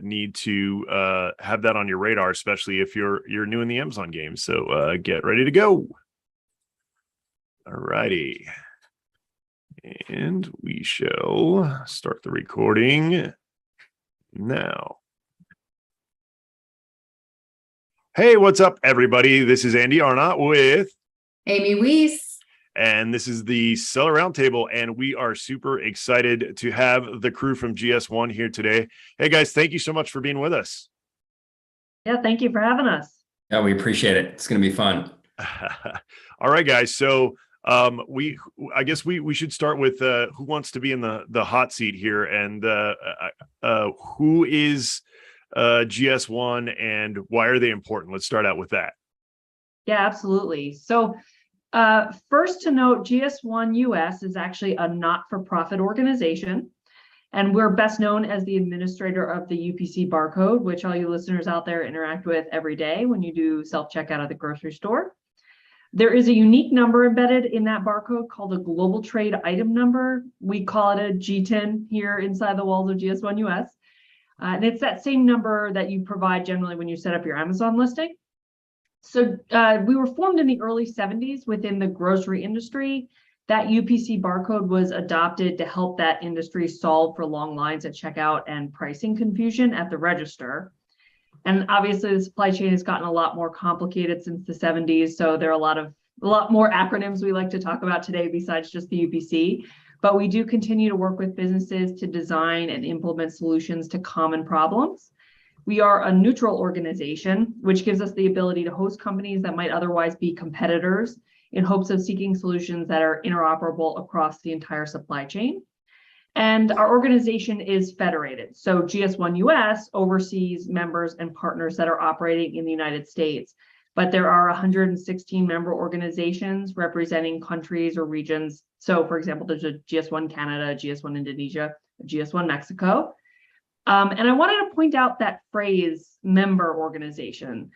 need to have that on your radar, especially if you're new in the Amazon game. So get ready to go. All righty. And we shall start the recording now. Hey, what's up, everybody? This is Andy Arnott with Amy Weiss. And this is the Seller Roundtable, and we are super excited to have the crew from GS1 here today. Hey, guys, thank you so much for being with us. Yeah, thank you for having us. Yeah, we appreciate it. It's going to be fun. All right, guys. So I guess we should start with who wants to be in the hot seat here, and who is GS1 and why are they important? Let's start out with that. Yeah, absolutely. So first to note, GS1 US is actually a not-for-profit organization, and we're best known as the administrator of the UPC barcode, which all you listeners out there interact with every day when you do self-checkout at the grocery store. There is a unique number embedded in that barcode called a global trade item number. We call it a GTIN here inside the walls of GS1 US. And it's that same number that you provide generally when you set up your Amazon listing. So we were formed in the early 70s within the grocery industry. That UPC barcode was adopted to help that industry solve for long lines at checkout and pricing confusion at the register. And obviously the supply chain has gotten a lot more complicated since the 70s. So there are a lot more acronyms we like to talk about today besides just the UPC. But we do continue to work with businesses to design and implement solutions to common problems. We are a neutral organization, which gives us the ability to host companies that might otherwise be competitors in hopes of seeking solutions that are interoperable across the entire supply chain. And our organization is federated. So GS1 US oversees members and partners that are operating in the United States. But there are 116 member organizations representing countries or regions. So for example, there's a GS1 Canada, GS1 Indonesia, GS1 Mexico. And I wanted to point out that phrase, member organization.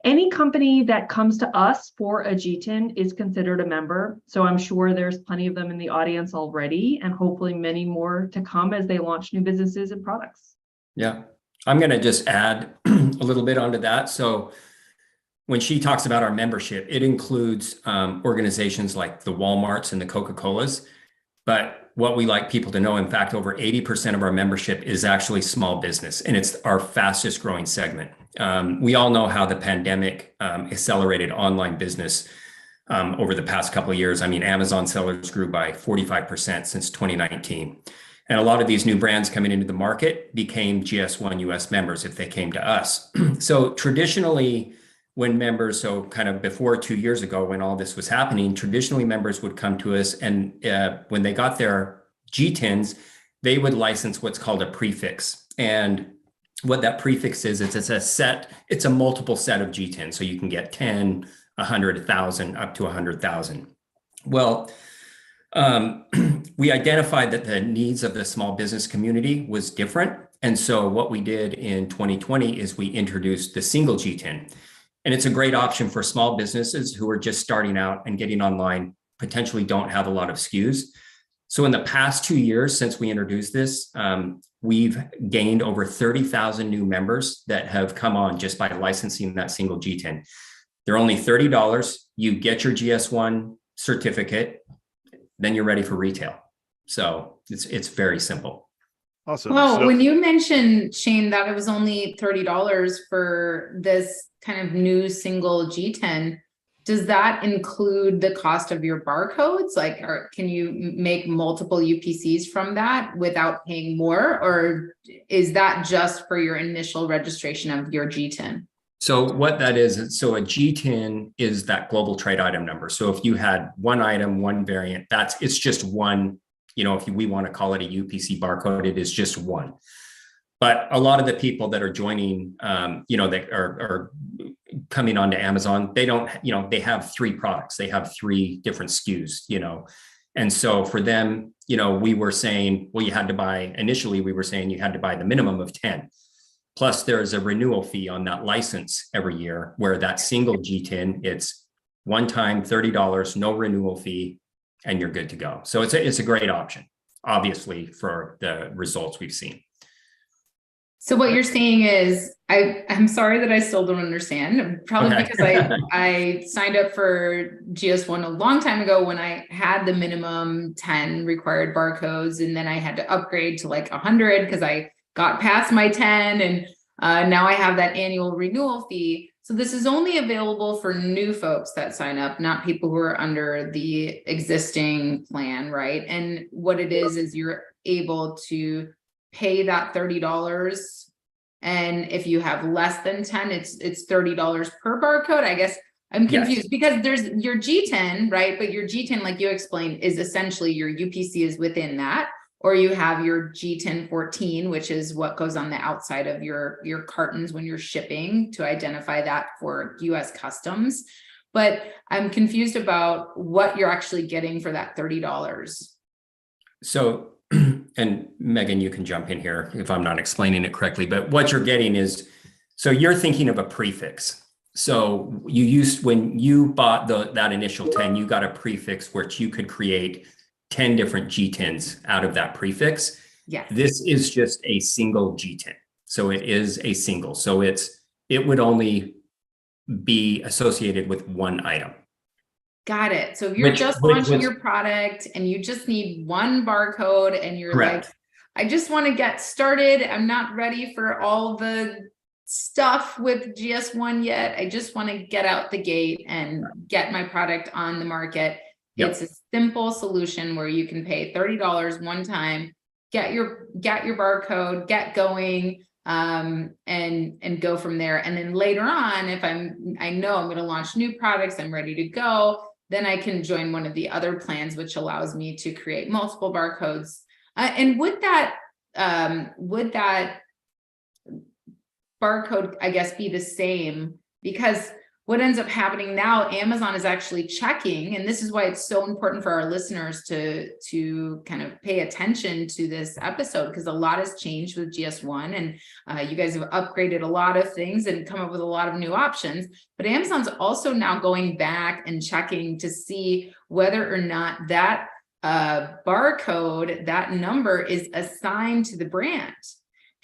Any company that comes to us for a GTIN is considered a member. So I'm sure there's plenty of them in the audience already, and hopefully many more to come as they launch new businesses and products. Yeah, I'm going to just add a little bit onto that. So when she talks about our membership, it includes organizations like the Walmarts and the Coca-Colas. But what we like people to know, in fact, over 80% of our membership is actually small business, and it's our fastest growing segment. We all know how the pandemic accelerated online business over the past couple of years. I mean, Amazon sellers grew by 45% since 2019. And a lot of these new brands coming into the market became GS1 US members if they came to us. So traditionally, when members, so kind of before 2 years ago, when all this was happening, traditionally members would come to us, and when they got their GTINs, they would license what's called a prefix. And what that prefix is, it's a multiple set of GTINs. So you can get 10, 100, 1,000, up to 100,000. Well, we identified that the needs of the small business community was different. And so what we did in 2020 is we introduced the single GTIN. And it's a great option for small businesses who are just starting out and getting online, potentially don't have a lot of SKUs. So in the past 2 years since we introduced this, we've gained over 30,000 new members that have come on just by licensing that single GTIN. They're only $30. You get your GS1 certificate, then you're ready for retail. So it's very simple. Awesome. Well, So, when you mentioned, Shane, that it was only $30 for this kind of new single GTIN, does that include the cost of your barcodes? Like, or can you make multiple UPCs from that without paying more? Or is that just for your initial registration of your GTIN? So what that is, so a GTIN is that global trade item number. So if you had one item, one variant, it's just one, if we want to call it a UPC barcode, it is just one. But a lot of the people that are joining, that are coming onto Amazon, they don't, they have 3 products. They have 3 different SKUs, And so for them, we were saying, well, initially we were saying you had to buy the minimum of 10. Plus there's a renewal fee on that license every year, where that single GTIN, it's one time $30, no renewal fee, and you're good to go. So it's a great option, obviously, for the results we've seen. So what you're saying is, I'm sorry that I still don't understand. Probably Okay. because I signed up for GS1 a long time ago when I had the minimum 10 required barcodes, and then I had to upgrade to like 100 because I got past my 10, and now I have that annual renewal fee. So this is only available for new folks that sign up, not people who are under the existing plan, right? And what it is you're able to pay that $30, and if you have less than 10, it's $30 per barcode. I guess I'm confused because there's your G10, right? But your G10, like you explained, is essentially your UPC is within that, or you have your G1014, which is what goes on the outside of your cartons when you're shipping to identify that for US customs. But I'm confused about what you're actually getting for that $30. So, and Megan, you can jump in here if I'm not explaining it correctly, but what you're getting is, so you're thinking of a prefix. So you used, when you bought that initial 10, you got a prefix which you could create 10 different G10s out of that prefix. Yes. This is just a single G10. So it is a single. So it would only be associated with one item. Got it. So if you're just launching your product and you just need one barcode and you're Correct. like, I just want to get started. I'm not ready for all the stuff with GS1 yet. I just want to get out the gate and get my product on the market. Yep. It's a simple solution where you can pay $30 one time, get your barcode, get going, and go from there. And then later on, if I know I'm going to launch new products, I'm ready to go, then I can join one of the other plans, which allows me to create multiple barcodes. And would that barcode, I guess, be the same? Because what ends up happening now, Amazon is actually checking, and this is why it's so important for our listeners to kind of pay attention to this episode, because a lot has changed with GS1, and you guys have upgraded a lot of things and come up with a lot of new options. But Amazon's also now going back and checking to see whether or not that barcode, that number, is assigned to the brand.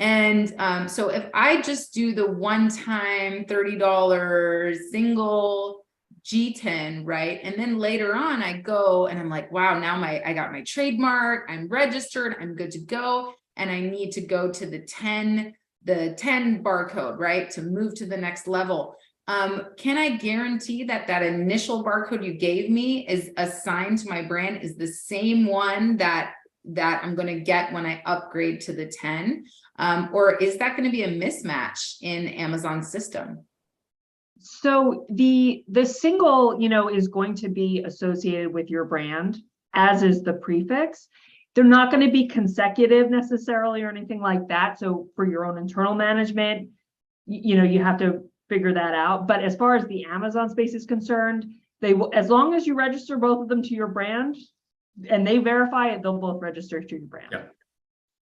And so if I just do the one-time $30 single G10, right? And then later on I go and I'm like, wow, now I got my trademark, I'm registered, I'm good to go. And I need to go to the 10 barcode, right? To move to the next level. Can I guarantee that that initial barcode you gave me is assigned to my brand, is the same one that I'm going to get when I upgrade to the 10? Or is that going to be a mismatch in Amazon's system? So the single, is going to be associated with your brand, as is the prefix. They're not going to be consecutive necessarily or anything like that. So for your own internal management, you have to figure that out. But as far as the Amazon space is concerned, they will, as long as you register both of them to your brand and they verify it, they'll both register to your brand. Yeah.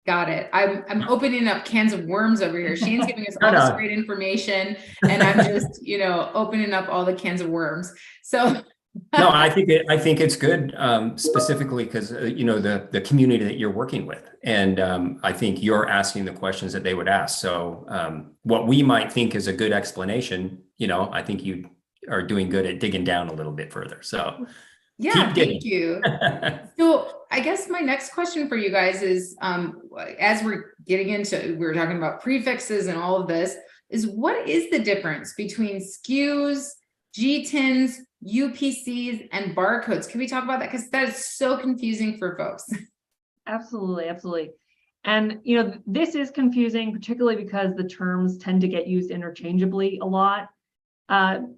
Got it. I'm opening up cans of worms over here. Shane's giving us all this great information, and I'm just, opening up all the cans of worms. So no, I think it's good, specifically because the community that you're working with, and I think you're asking the questions that they would ask. So what we might think is a good explanation, I think you are doing good at digging down a little bit further. So yeah, thank you. So I guess my next question for you guys is, as we're getting into, we were talking about prefixes and all of this, is what is the difference between SKUs, G10s, UPCs, and barcodes? Can we talk about that? Because that is so confusing for folks. Absolutely, absolutely. And, this is confusing, particularly because the terms tend to get used interchangeably a lot.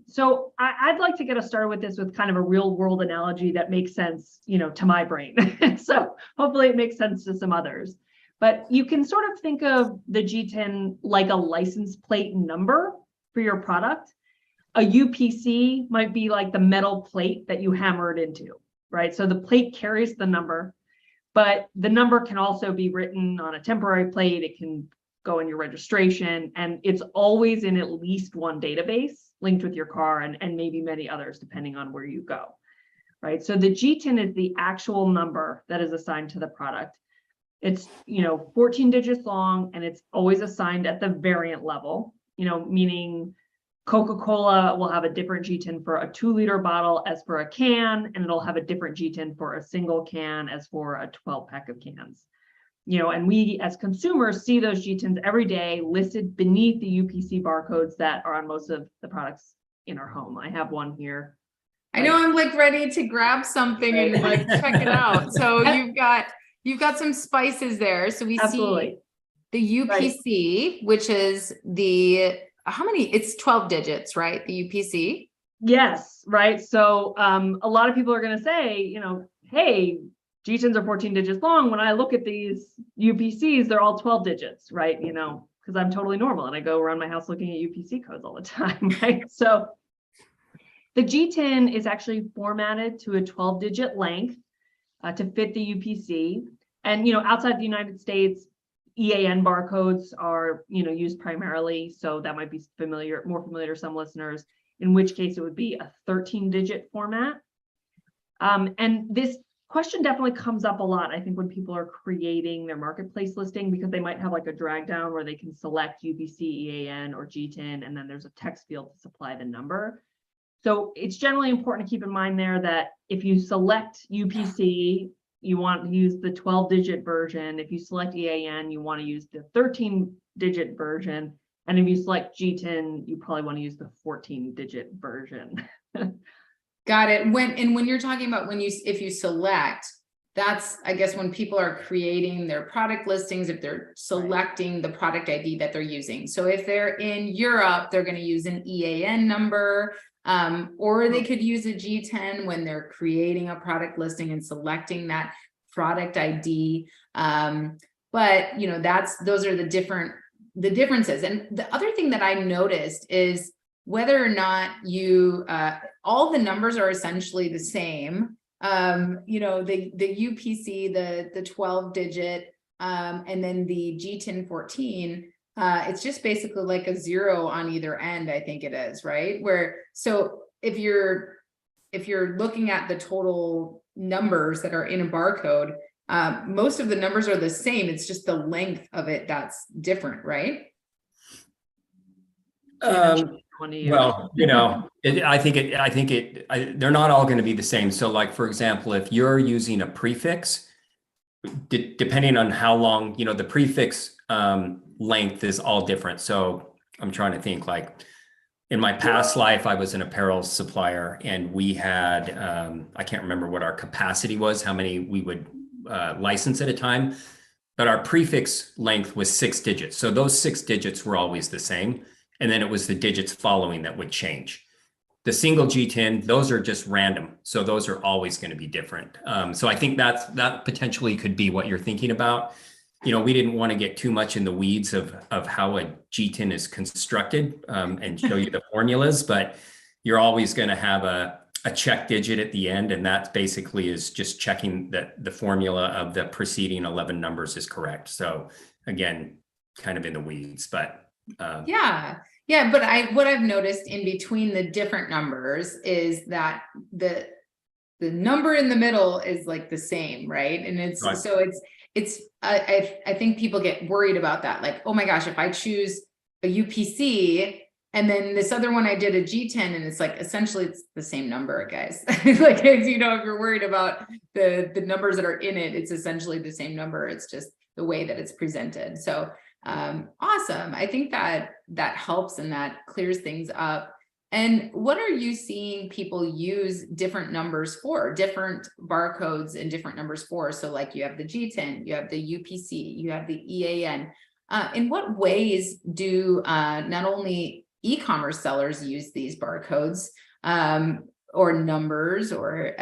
So I'd like to get us started with this with kind of a real world analogy that makes sense, to my brain. So hopefully it makes sense to some others. But you can sort of think of the G10 like a license plate number for your product. A UPC might be like the metal plate that you hammer it into, right? So the plate carries the number, but the number can also be written on a temporary plate. It can go in your registration, and it's always in at least one database linked with your car, and maybe many others depending on where you go, right? So the G10 is the actual number that is assigned to the product. It's, 14 digits long, and it's always assigned at the variant level, meaning Coca-Cola will have a different GTIN for a 2-liter bottle as for a can, and it'll have a different GTIN for a single can as for a 12-pack of cans. And we as consumers see those GTINs every day listed beneath the UPC barcodes that are on most of the products in our home. I have one here. I know I'm like ready to grab something and like check it out. So you've got some spices there. So we Absolutely. see the UPC, which is how many? It's 12 digits, right? The UPC. Yes, right. So a lot of people are going to say, hey, GTINs are 14 digits long. When I look at these UPCs, they're all 12 digits, right? Because I'm totally normal and I go around my house looking at UPC codes all the time, right? So the GTIN is actually formatted to a 12-digit length to fit the UPC. And, outside the United States, EAN barcodes are, used primarily. So that might be more familiar to some listeners, in which case it would be a 13-digit format. And this question definitely comes up a lot, I think, when people are creating their marketplace listing, because they might have like a drag down where they can select UPC, EAN, or GTIN, and then there's a text field to supply the number. So it's generally important to keep in mind there that if you select UPC, you want to use the 12-digit version. If you select EAN, you want to use the 13-digit version. And if you select GTIN, you probably want to use the 14-digit version. Got it. When you're talking about if you select, that's, I guess, when people are creating their product listings, if they're selecting the product ID that they're using. So if they're in Europe, they're going to use an EAN number, or they could use a G10 when they're creating a product listing and selecting that product ID. But those are the differences. And the other thing that I noticed is whether or not all the numbers are essentially the same. The UPC, the 12-digit, and then the GTIN 14, it's just basically like a 0 on either end, I think it is, right? So if you're looking at the total numbers that are in a barcode, most of the numbers are the same. It's just the length of it that's different, right? Well, I think they're not all going to be the same. So like, for example, if you're using a prefix, depending on how long, the prefix length is all different. So I'm trying to think, like in my past life, I was an apparel supplier, and we had, I can't remember what our capacity was, how many we would license at a time, but our prefix length was 6 digits. So those 6 digits were always the same. And then it was the digits following that would change. The single GTIN, those are just random. So those are always going to be different. So I think that potentially could be what you're thinking about. We didn't want to get too much in the weeds of how a GTIN is constructed and show you the formulas, but you're always going to have a check digit at the end. And that basically is just checking that the formula of the preceding 11 numbers is correct. So again, kind of in the weeds, but yeah, but what I've noticed in between the different numbers is that the number in the middle is like the same, right? And it's right. So I think people get worried about that, like, oh my gosh, if I choose a UPC and then this other one I did a G10, and it's like essentially it's the same number, guys. Like, if you're worried about the numbers that are in it, it's essentially the same number. It's just the way that it's presented. So awesome. I think that helps and that clears things up. And what are you seeing people use different numbers for, different barcodes and different numbers for? So like you have the G10, you have the UPC, you have the EAN. In what ways do not only e-commerce sellers use these barcodes or numbers or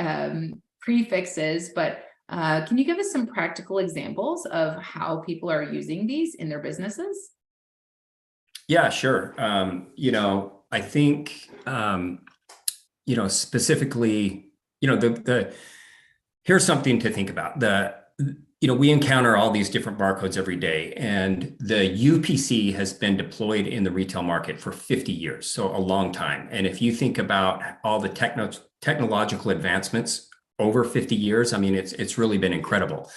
prefixes, but can you give us some practical examples of how people are using these in their businesses? Yeah, sure. I think, specifically, here's something to think about. We encounter all these different barcodes every day, and the UPC has been deployed in the retail market for 50 years, so a long time. And if you think about all the technological advancements over 50 years, I mean, it's really been incredible.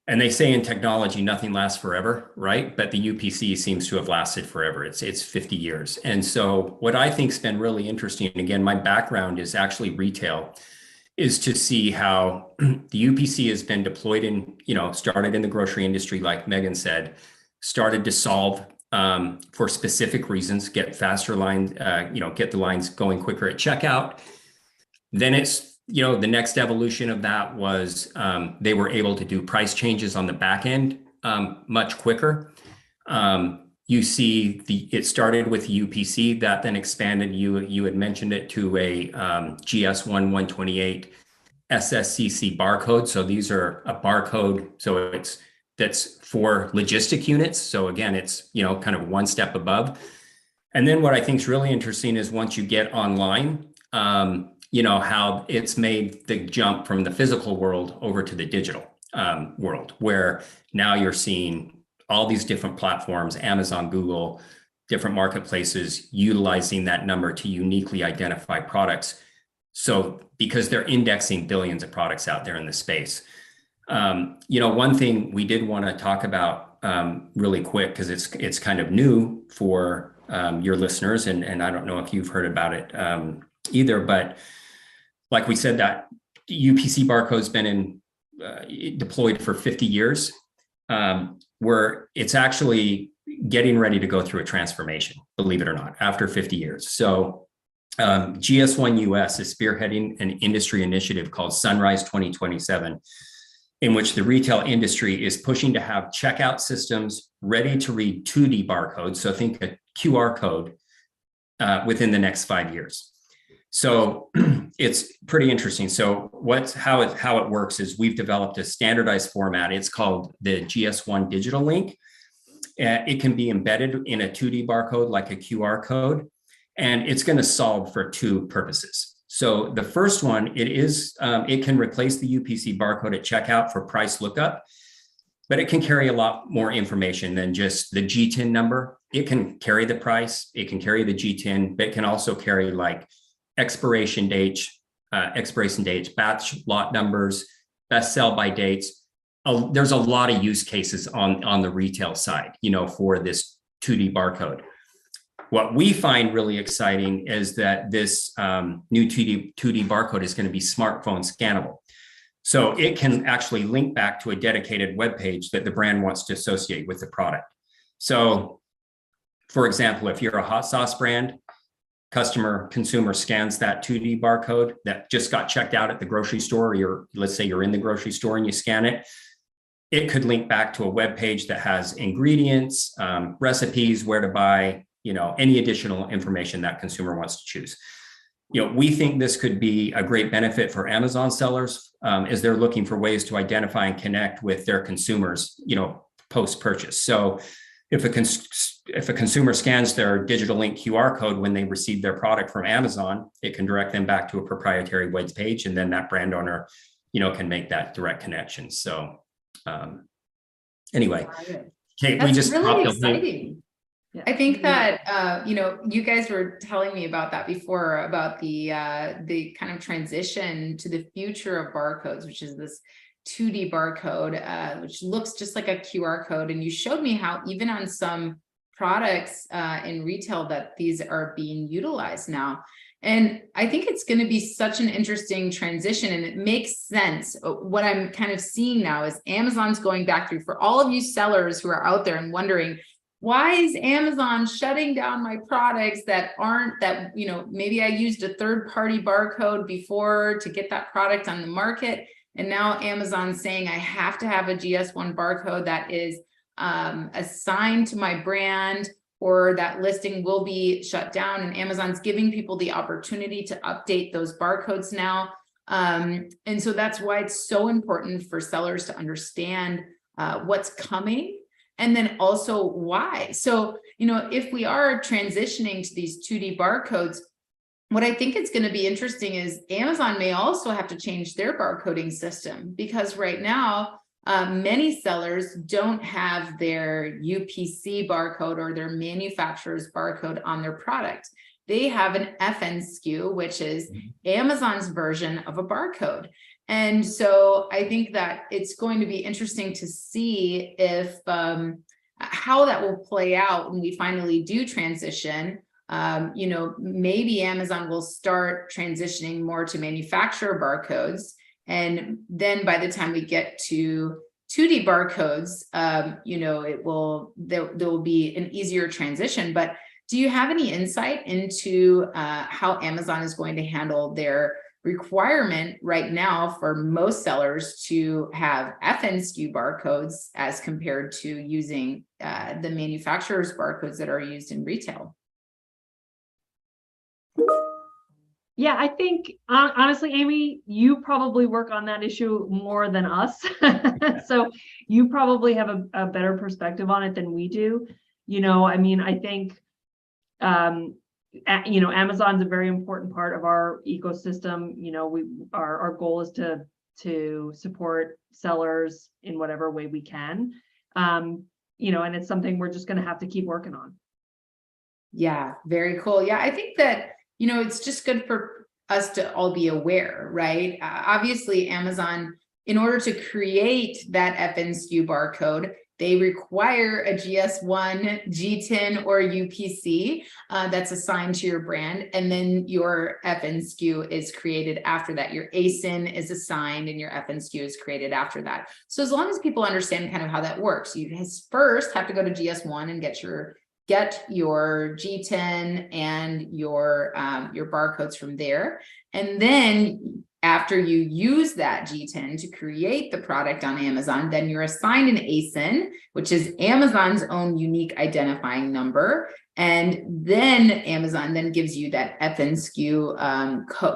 And they say in technology, nothing lasts forever, right? But the UPC seems to have lasted forever. It's 50 years. And so what I think's been really interesting, and again, my background is actually retail, is to see how the UPC has been deployed in, started in the grocery industry, like Megan said, started to solve for specific reasons, get faster lines, get the lines going quicker at checkout. Then it's, the next evolution of that was they were able to do price changes on the back end much quicker. You see it started with UPC that then expanded. You had mentioned it to a GS1 128 SSCC barcode. So these are a barcode. So that's for logistic units. So again, it's, kind of one step above. And then what I think is really interesting is once you get online, how it's made the jump from the physical world over to the digital world, where now you're seeing all these different platforms, Amazon, Google, different marketplaces utilizing that number to uniquely identify products. So because they're indexing billions of products out there in the space. One thing we did want to talk about really quick, because it's kind of new for your listeners, and I don't know if you've heard about it either, but like we said, that UPC barcode's been deployed for 50 years, where it's actually getting ready to go through a transformation, believe it or not, after 50 years. So GS1 US is spearheading an industry initiative called Sunrise 2027, in which the retail industry is pushing to have checkout systems ready to read 2D barcodes. So think a QR code within the next 5 years. So it's pretty interesting. So how it works is we've developed a standardized format. It's called the GS1 Digital Link. It can be embedded in a 2D barcode like a QR code, and it's going to solve for two purposes. So the first one, it can replace the UPC barcode at checkout for price lookup, but it can carry a lot more information than just the GTIN number. It can carry the price, it can carry the GTIN, but it can also carry like expiration dates, batch lot numbers, best sell by dates. There's a lot of use cases on the retail side, for this 2D barcode. What we find really exciting is that this new 2D barcode is going to be smartphone scannable. So it can actually link back to a dedicated web page that the brand wants to associate with the product. So, for example, if you're a hot sauce brand, consumer scans that 2D barcode that just got checked out at the grocery store, or let's say you're in the grocery store and you scan it, it could link back to a web page that has ingredients, recipes, where to buy, any additional information that consumer wants to choose. We think this could be a great benefit for Amazon sellers as they're looking for ways to identify and connect with their consumers, post-purchase. So if a consumer scans their digital link QR code when they receive their product from Amazon, it can direct them back to a proprietary web page, and then that brand owner, can make that direct connection. So anyway, Kate, that's we just really exciting. Yeah. I think that you guys were telling me about that before, about the kind of transition to the future of barcodes, which is this 2D barcode, which looks just like a QR code. And you showed me how even on some products in retail that these are being utilized now. And I think it's going to be such an interesting transition, and it makes sense. What I'm kind of seeing now is Amazon's going back through, for all of you sellers who are out there and wondering, why is Amazon shutting down my products that maybe I used a third-party barcode before to get that product on the market. And now Amazon's saying I have to have a GS1 barcode that is assigned to my brand, or that listing will be shut down. And Amazon's giving people the opportunity to update those barcodes now. And so that's why it's so important for sellers to understand what's coming, and then also why. So, if we are transitioning to these 2D barcodes, what I think it's going to be interesting is Amazon may also have to change their barcoding system, because right now, many sellers don't have their UPC barcode or their manufacturer's barcode on their product. They have an FN SKU, which is Amazon's version of a barcode. And so I think that it's going to be interesting to see if how that will play out when we finally do transition. You know, maybe Amazon will start transitioning more to manufacturer barcodes. And then by the time we get to 2D barcodes, you know, there will be an easier transition. But do you have any insight into how Amazon is going to handle their requirement right now for most sellers to have FNSKU barcodes as compared to using the manufacturer's barcodes that are used in retail? Yeah, I think honestly, Amy, you probably work on that issue more than us. So you probably have a better perspective on it than we do. You know, I mean, I think, you know, Amazon's a very important part of our ecosystem. You know, our goal is to support sellers in whatever way we can. You know, and it's something we're just going to have to keep working on. Yeah, very cool. Yeah, I think that, you know, it's just good for us to all be aware, right? Obviously, Amazon, in order to create that FNSKU barcode, they require a GS1, G10, or UPC that's assigned to your brand. And then your FNSKU is created after that. Your ASIN is assigned and your FNSKU is created after that. So as long as people understand kind of how that works, you first have to go to GS1 and get your G10 and your barcodes from there. And then after you use that G10 to create the product on Amazon, then you're assigned an ASIN, which is Amazon's own unique identifying number. And then Amazon then gives you that FNSKU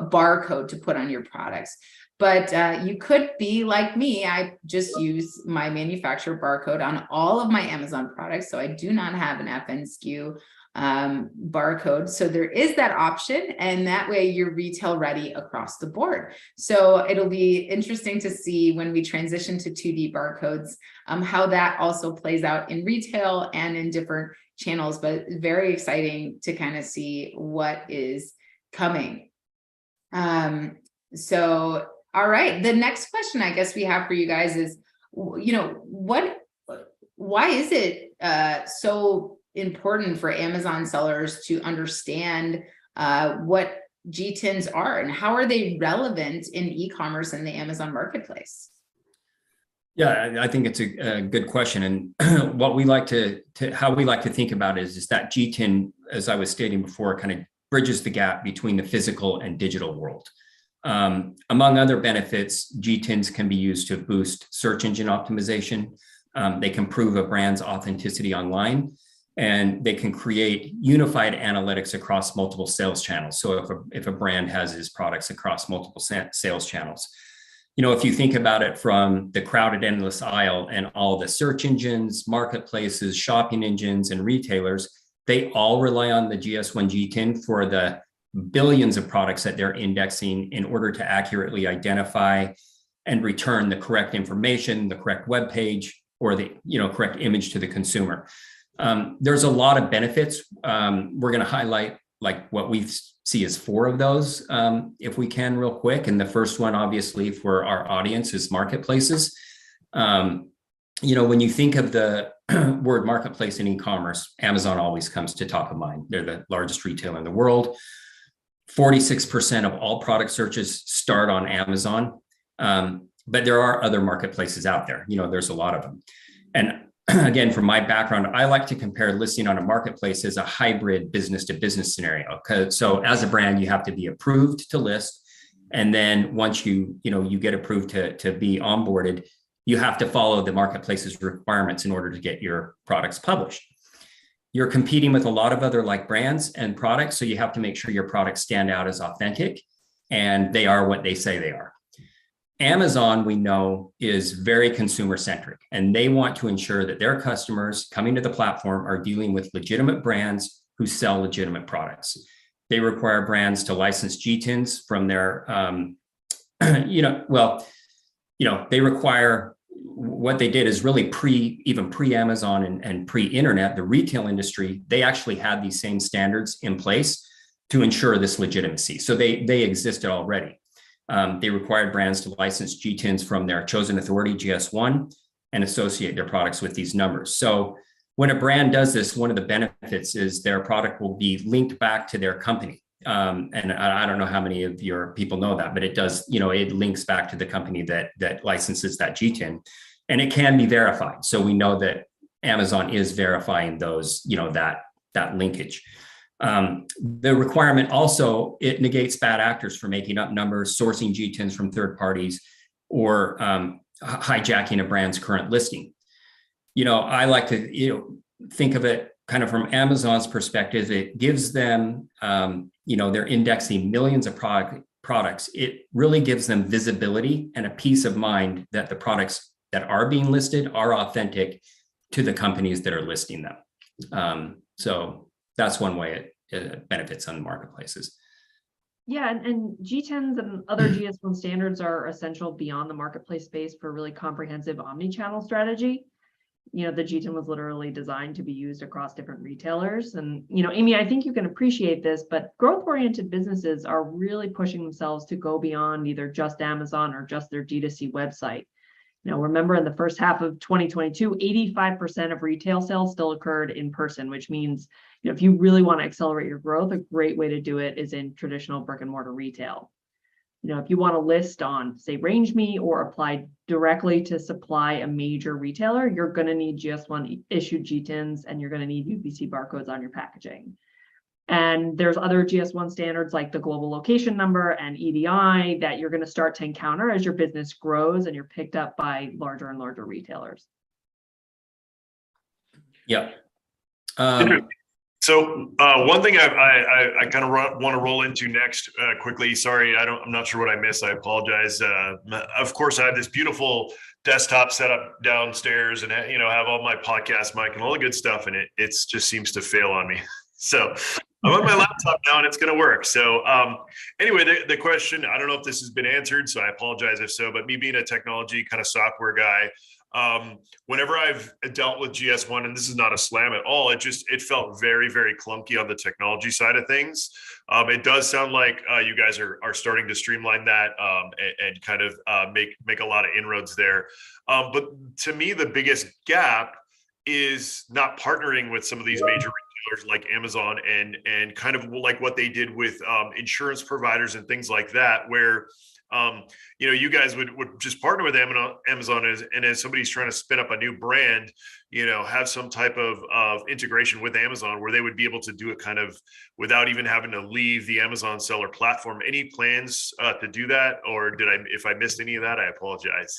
barcode to put on your products. But you could be like me. I just use my manufacturer barcode on all of my Amazon products. So I do not have an FNSKU barcode. So there is that option, and that way you're retail ready across the board. So it'll be interesting to see when we transition to 2D barcodes, how that also plays out in retail and in different channels, but very exciting to kind of see what is coming. So, all right, the next question I guess we have for you guys is, you know, why is it so important for Amazon sellers to understand what G10s are and how are they relevant in e-commerce and the Amazon marketplace? Yeah, I think it's a good question. And what we like how we like to think about it is that G10, as I was stating before, kind of bridges the gap between the physical and digital world. Among other benefits, G10s can be used to boost search engine optimization. They can prove a brand's authenticity online, and they can create unified analytics across multiple sales channels. So if a brand has its products across multiple sales channels, you know, if you think about it from the crowded endless aisle and all the search engines, marketplaces, shopping engines, and retailers, they all rely on the GS1 G10 for the billions of products that they're indexing in order to accurately identify and return the correct information, the correct web page, or the correct image to the consumer. There's a lot of benefits. We're going to highlight like what we see as 4 of those, if we can, real quick. And the first one, obviously, for our audience is marketplaces. You know, when you think of the word marketplace in e-commerce, Amazon always comes to top of mind. They're the largest retailer in the world. 46% of all product searches start on Amazon. But there are other marketplaces out there. You know, there's a lot of them. And again, from my background, I like to compare listing on a marketplace as a hybrid business to business scenario. So as a brand, you have to be approved to list. And then once you get approved to be onboarded, you have to follow the marketplace's requirements in order to get your products published. You're competing with a lot of other like brands and products. So you have to make sure your products stand out as authentic and they are what they say they are. Amazon, we know, is very consumer centric, and they want to ensure that their customers coming to the platform are dealing with legitimate brands who sell legitimate products. They require brands to license G10s from their, they require, what they did is really pre-Amazon and pre-internet, the retail industry, they actually had these same standards in place to ensure this legitimacy. So they existed already. They required brands to license G10s from their chosen authority, GS1, and associate their products with these numbers. So when a brand does this, one of the benefits is their product will be linked back to their company. And I don't know how many of your people know that, but it does, it links back to the company that licenses that G10, and it can be verified. So we know that Amazon is verifying those, that linkage. The requirement also, it negates bad actors for making up numbers, sourcing G10s from third parties, or hijacking a brand's current listing. I like to, think of it kind of from Amazon's perspective. It gives them, they're indexing millions of products. It really gives them visibility and a peace of mind that the products that are being listed are authentic to the companies that are listing them. So that's one way it benefits on marketplaces. Yeah, and G10s and other GS1 standards are essential beyond the marketplace space for really comprehensive omni-channel strategy. The G10 was literally designed to be used across different retailers. And, Amy, I think you can appreciate this, but growth-oriented businesses are really pushing themselves to go beyond either just Amazon or just their D2C website. Remember in the first half of 2022, 85% of retail sales still occurred in person, which means, if you really want to accelerate your growth, a great way to do it is in traditional brick and mortar retail. If you want to list on, say, RangeMe or apply directly to supply a major retailer, you're going to need GS1 issued G10s, and you're going to need UPC barcodes on your packaging. And there's other GS1 standards like the global location number and EDI that you're going to start to encounter as your business grows and you're picked up by larger and larger retailers. Yeah. So one thing I kind of want to roll into next quickly. Sorry, I'm not sure what I missed. I apologize. Of course, I have this beautiful desktop set up downstairs, and have all my podcast mic and all the good stuff, and it just seems to fail on me. So I'm on my laptop now, and it's going to work. So anyway, the question, I don't know if this has been answered, so I apologize if so. But me being a technology kind of software guy, whenever I've dealt with GS1, and this is not a slam at all, it felt very, very clunky on the technology side of things. It does sound like you guys are starting to streamline that and kind of make a lot of inroads there. But to me, the biggest gap is not partnering with some of these major retailers like Amazon and kind of like what they did with insurance providers and things like that, where you guys would just partner with Amazon and as somebody's trying to spin up a new brand, have some type of integration with Amazon where they would be able to do it kind of without even having to leave the Amazon seller platform. Any plans to do that, or if I missed any of that, I apologize.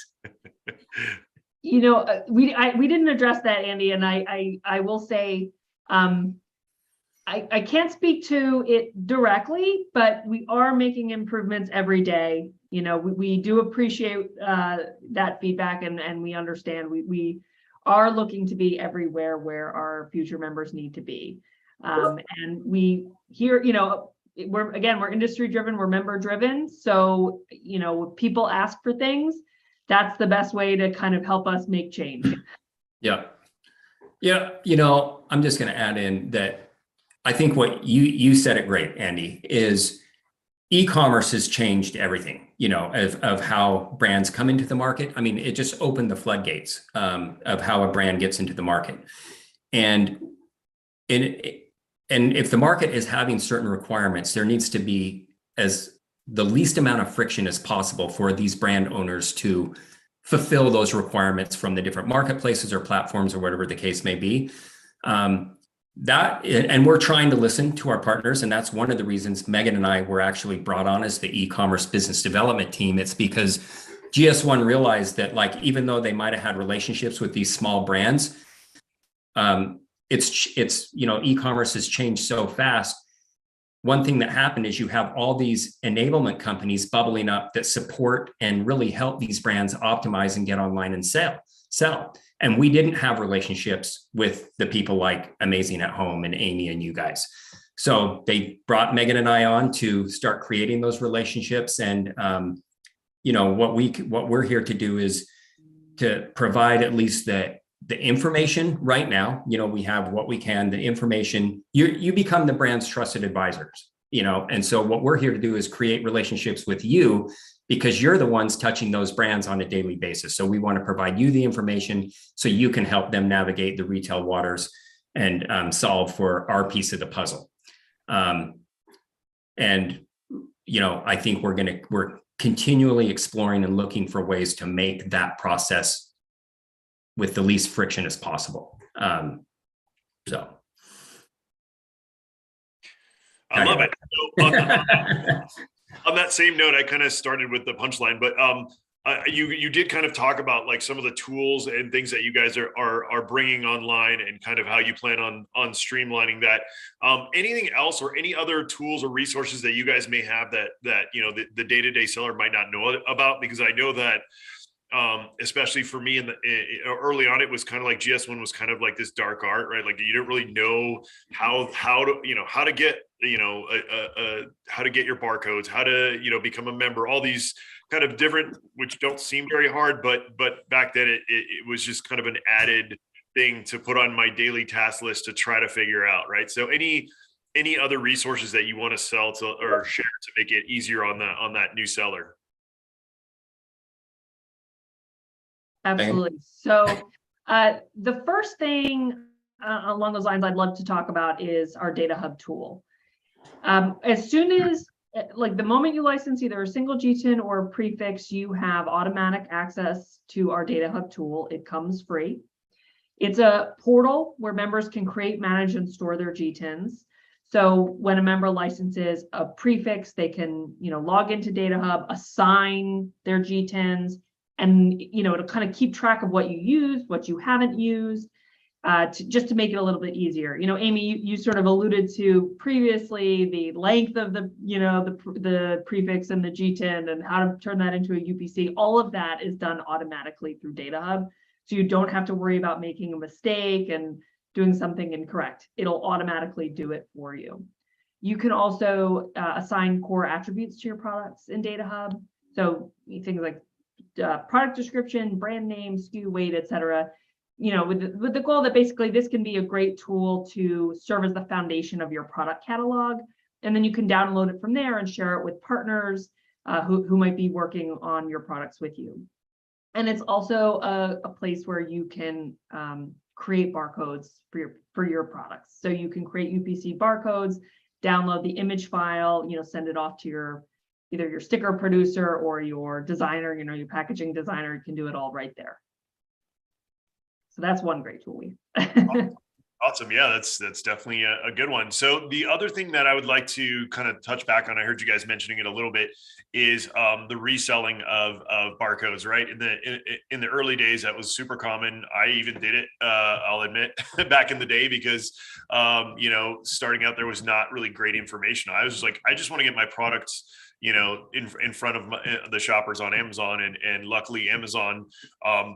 We didn't address that, Andy, and I will say, I can't speak to it directly, but we are making improvements every day. We do appreciate that feedback, and we understand we are looking to be everywhere where our future members need to be. And we here, we're industry driven, we're member driven. So, if people ask for things, that's the best way to kind of help us make change. Yeah. Yeah. I'm just going to add in that I think what you said it great, Andy, is e-commerce has changed everything, of how brands come into the market. I mean, it just opened the floodgates of how a brand gets into the market. And if the market is having certain requirements, there needs to be as the least amount of friction as possible for these brand owners to fulfill those requirements from the different marketplaces or platforms or whatever the case may be. And we're trying to listen to our partners. And that's one of the reasons Megan and I were actually brought on as the e-commerce business development team. It's because GS1 realized that, even though they might've had relationships with these small brands, e-commerce has changed so fast. One thing that happened is you have all these enablement companies bubbling up that support and really help these brands optimize and get online and sell. And we didn't have relationships with the people like Amazing at Home and Amy and you guys. So they brought Megan and I on to start creating those relationships. And, what we're here to do is to provide at least the information right now. We have what we can, the information. You become the brand's trusted advisors, and so what we're here to do is create relationships with you because you're the ones touching those brands on a daily basis. So we want to provide you the information so you can help them navigate the retail waters and solve for our piece of the puzzle. And, you know, I think we're continually exploring and looking for ways to make that process with the least friction as possible. So. I love it. So on that same note, I kind of started with the punchline, but you did kind of talk about like some of the tools and things that you guys are bringing online and kind of how you plan on streamlining that. Anything else or any other tools or resources that you guys may have that you know the day-to-day seller might not know about? Because I know that especially for me early on, it was kind of like GS1 was kind of like this dark art, right? Like you didn't really know how to get how to get your barcodes, how to become a member, all these kind of different, which don't seem very hard, but back then it was just kind of an added thing to put on my daily task list to try to figure out, right? So any other resources that you want to sell to or share to make it easier on that new seller? Absolutely. So the first thing along those lines I'd love to talk about is our Data Hub tool. As soon as, like the moment you license either a single GTIN or a prefix, you have automatic access to our Data Hub tool. It comes free. It's a portal where members can create, manage, and store their GTINs. So when a member licenses a prefix, they can, log into Data Hub, assign their GTINs, and to kind of keep track of what you use, what you haven't used, just to make it a little bit easier. Amy, you sort of alluded to previously the length of the prefix and the GTIN and how to turn that into a UPC. All of that is done automatically through Data Hub, so you don't have to worry about making a mistake and doing something incorrect. It'll automatically do it for you. You can also assign core attributes to your products in Data Hub. So things like product description, brand name, SKU, weight, etc. With the goal that basically this can be a great tool to serve as the foundation of your product catalog, and then you can download it from there and share it with partners who might be working on your products with you. And it's also a place where you can create barcodes for your products. So you can create UPC barcodes, download the image file, send it off to either your sticker producer or your designer, your packaging designer. You can do it all right there. So that's one great tool. Awesome. Yeah, that's definitely a good one. So the other thing that I would like to kind of touch back on, I heard you guys mentioning it a little bit, is the reselling of barcodes, right? In the early days, that was super common. I even did it, I'll admit, back in the day, because starting out, there was not really great information. I was just like, I just want to get my products in front of the shoppers on Amazon, and luckily Amazon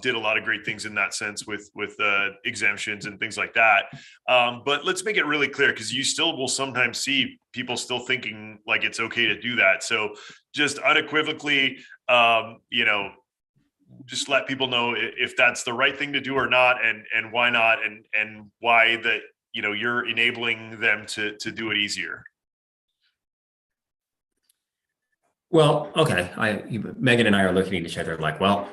did a lot of great things in that sense with exemptions and things like that. But let's make it really clear, because you still will sometimes see people still thinking like it's okay to do that. So just unequivocally, just let people know if that's the right thing to do or not, and why not, and why that you're enabling them to do it easier. Well, okay. Megan and I are looking at each other like, well,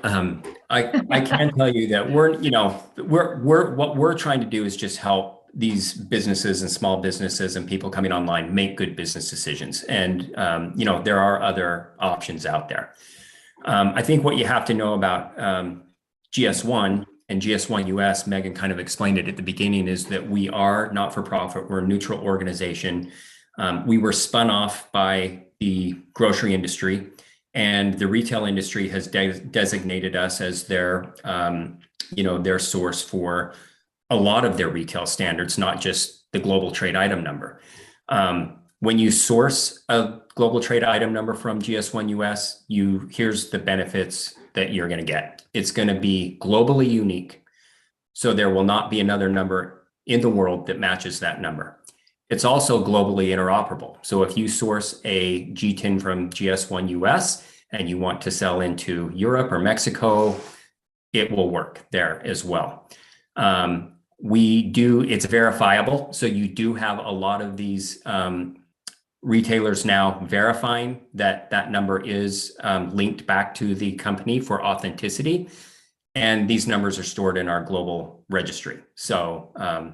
I can tell you that what we're trying to do is just help these businesses and small businesses and people coming online make good business decisions. And, there are other options out there. I think what you have to know about GS1 and GS1 US, Megan kind of explained it at the beginning, is that we are not-for-profit. We're a neutral organization. We were spun off by the grocery industry, and the retail industry has designated us as their source for a lot of their retail standards, not just the global trade item number. When you source a global trade item number from GS1 US, here's the benefits that you're going to get. It's going to be globally unique. So there will not be another number in the world that matches that number. It's also globally interoperable. So if you source a GTIN from GS1 US and you want to sell into Europe or Mexico, it will work there as well. It's verifiable. So you do have a lot of these retailers now verifying that that number is linked back to the company for authenticity. And these numbers are stored in our global registry. So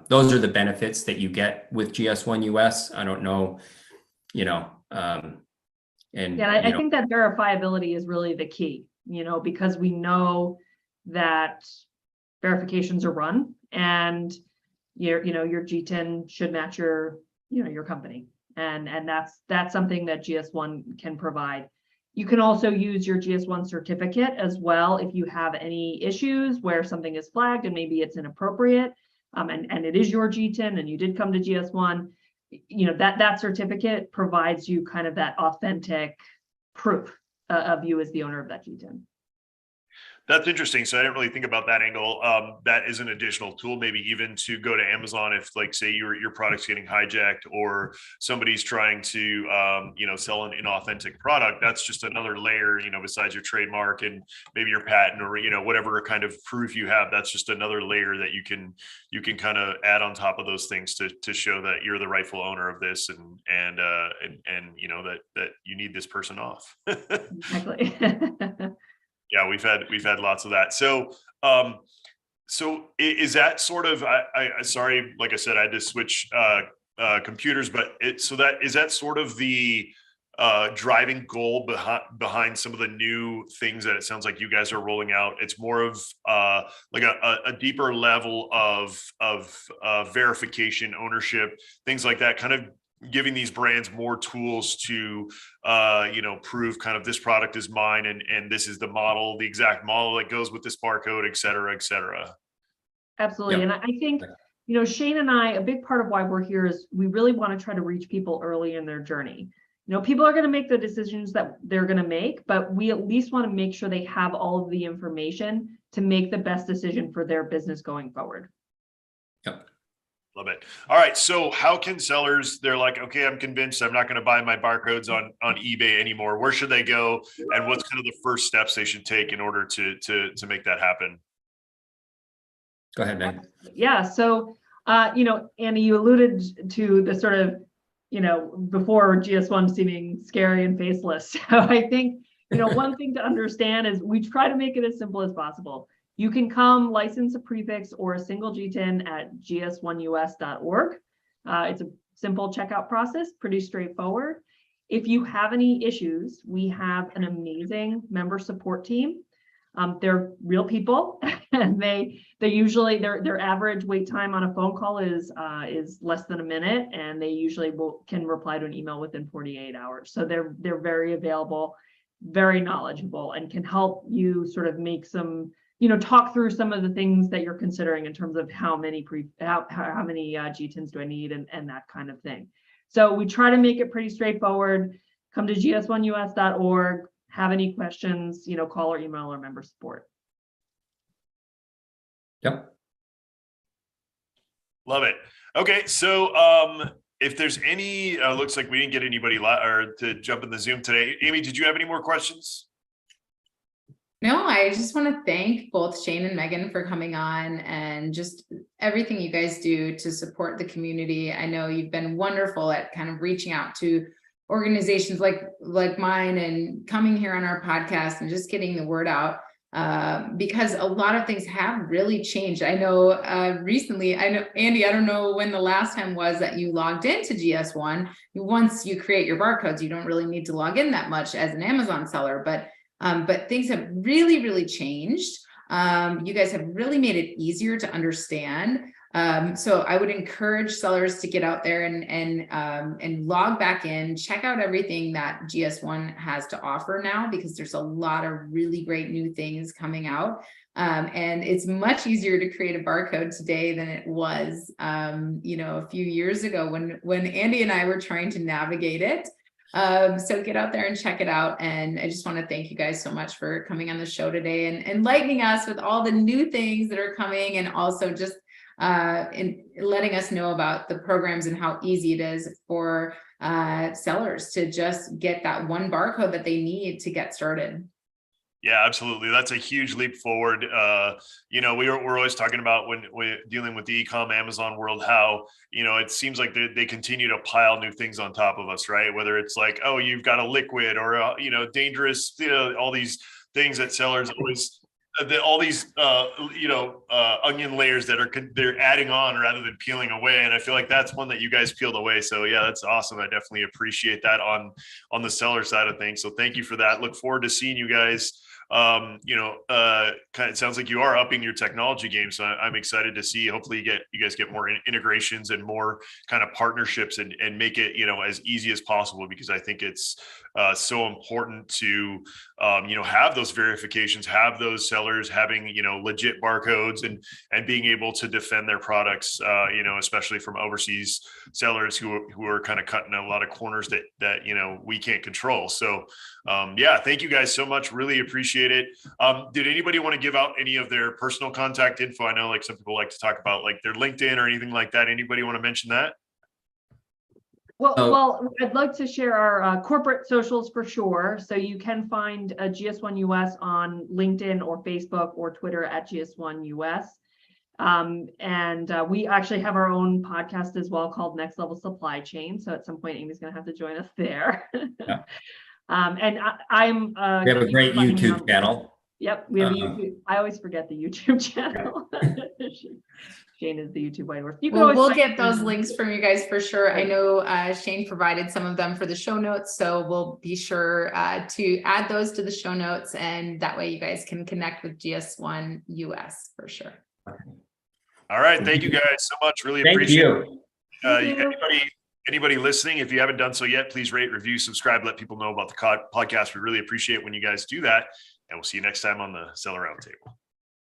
those are the benefits that you get with GS1 US. I don't know, and yeah, I think that verifiability is really the key, because we know that verifications are run, and your G10 should match your company, and that's something that GS1 can provide. You can also use your GS1 certificate as well if you have any issues where something is flagged and maybe it's inappropriate, and it is your G10 and you did come to GS1. That certificate provides you kind of that authentic proof of you as the owner of that G10. That's interesting. So I didn't really think about that angle. That is an additional tool, maybe even to go to Amazon if, like, say your product's getting hijacked or somebody's trying to, sell an inauthentic product. That's just another layer, besides your trademark and maybe your patent or, whatever kind of proof you have. That's just another layer that you can kind of add on top of those things to show that you're the rightful owner of this and that you need this person off. Exactly. Yeah, we've had lots of that. So, so is that sort of? I sorry, like I said, I had to switch computers, but is that sort of the driving goal behind some of the new things that it sounds like you guys are rolling out? It's more of like a deeper level of verification, ownership, things like that, kind of giving these brands more tools to prove kind of this product is mine and this is the exact model that goes with this barcode, et cetera, et cetera. Absolutely. Yeah. And I think Shane and I, a big part of why we're here is we really want to try to reach people early in their journey. People are going to make the decisions that they're going to make, but we at least want to make sure they have all of the information to make the best decision for their business going forward. Yep. Love it. All right. So how can sellers, they're like, okay, I'm convinced I'm not going to buy my barcodes on eBay anymore. Where should they go? And what's kind of the first steps they should take in order to make that happen? Go ahead, Meg. Yeah. So, Andy, you alluded to the sort of, before GS1 seeming scary and faceless. So I think, one thing to understand is we try to make it as simple as possible. You can come license a prefix or a single G10 at gs1us.org. It's a simple checkout process, pretty straightforward. If you have any issues, we have an amazing member support team. They're real people, and they usually their average wait time on a phone call is less than a minute, and they usually can reply to an email within 48 hours. So they're very available, very knowledgeable, and can help you sort of make some, talk through some of the things that you're considering in terms of how many G10s do I need and that kind of thing. So we try to make it pretty straightforward. Come to gs1us.org. Have any questions, call or email our member support. Yep. Love it. Okay. So if there's any, looks like we didn't get anybody to jump in the Zoom today. Amy, did you have any more questions? No, I just want to thank both Shane and Megan for coming on and just everything you guys do to support the community. I know you've been wonderful at kind of reaching out to organizations like mine and coming here on our podcast and just getting the word out, because a lot of things have really changed. I know recently, Andy, I don't know when the last time was that you logged into GS1. Once you create your barcodes, you don't really need to log in that much as an Amazon seller, but things have really, really changed. You guys have really made it easier to understand. So I would encourage sellers to get out there and log back in, check out everything that GS1 has to offer now, because there's a lot of really great new things coming out. And it's much easier to create a barcode today than it was, a few years ago when Andy and I were trying to navigate it. So get out there and check it out. And I just want to thank you guys so much for coming on the show today and enlightening us with all the new things that are coming, and also just in letting us know about the programs and how easy it is for sellers to just get that one barcode that they need to get started. Yeah, absolutely. That's a huge leap forward. We're always talking about when we're dealing with the e-com Amazon world, how, it seems like they continue to pile new things on top of us, right? Whether it's like, oh, you've got a liquid or, dangerous, all these things that sellers always, all these, onion layers that they're adding on rather than peeling away. And I feel like that's one that you guys peeled away. So yeah, that's awesome. I definitely appreciate that on the seller side of things. So thank you for that. Look forward to seeing you guys. It sounds like you are upping your technology game. So I'm excited to see, hopefully you guys get more integrations and more kind of partnerships and make it, as easy as possible, because I think it's so important to, have those verifications, have those sellers having, legit barcodes and being able to defend their products, especially from overseas sellers who are kind of cutting a lot of corners that we can't control. So thank you guys so much. Really appreciate it. Did anybody want to give out any of their personal contact info? I know like some people like to talk about like their LinkedIn or anything like that. Anybody want to mention that? Well, I'd like to share our corporate socials for sure. So you can find GS1 US on LinkedIn or Facebook or Twitter at GS1 US. We actually have our own podcast as well called Next Level Supply Chain. So at some point, Amy's going to have to join us there. Yeah. I'm we have a great YouTube channel. Yep, we have a YouTube. I always forget the YouTube channel. Shane is the YouTube white horse. We'll get those links from you guys for sure. I know Shane provided some of them for the show notes, so we'll be sure to add those to the show notes, and that way you guys can connect with GS1 US for sure. All right, thank you guys so much. Really appreciate it. Anybody listening, if you haven't done so yet, please rate, review, subscribe, let people know about the podcast. We really appreciate when you guys do that, and we'll see you next time on the Seller Roundtable.